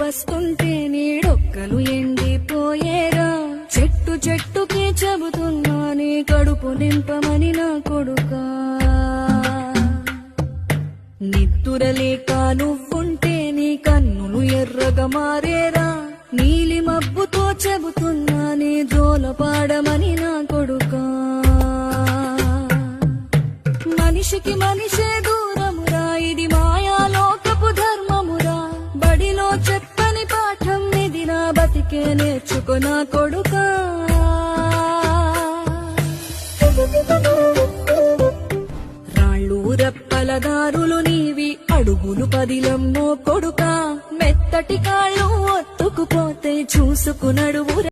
పస్తుంటే నీడొక్కలు ఎండిపోయేరా. చెట్టు చెట్టుకి చెబుతున్నా నీ కడుపు నింపమని నా కొడుకా. నిద్దురలేక నువ్వుంటే నీ కన్నులు ఎర్రగా మారేరా. నీలి మబ్బుతో చెబుతున్నా నీ జోల పాడమని నా కొడుకా. మనిషికి మనిషే దూరమురా, ఇది మాయాలోకపు ధర్మమురా. బడిలో చెప్పని పాఠం ఇది, నా బతికే నేర్చుకో నా కొడుకా. రాళ్ళు రెప్పల దారులు నీవి, అడుగులు పదిలమ్మో కొడుకా. మెత్తటి కాళ్ళు ఒత్తుకుపోతే చూసుకునడువు.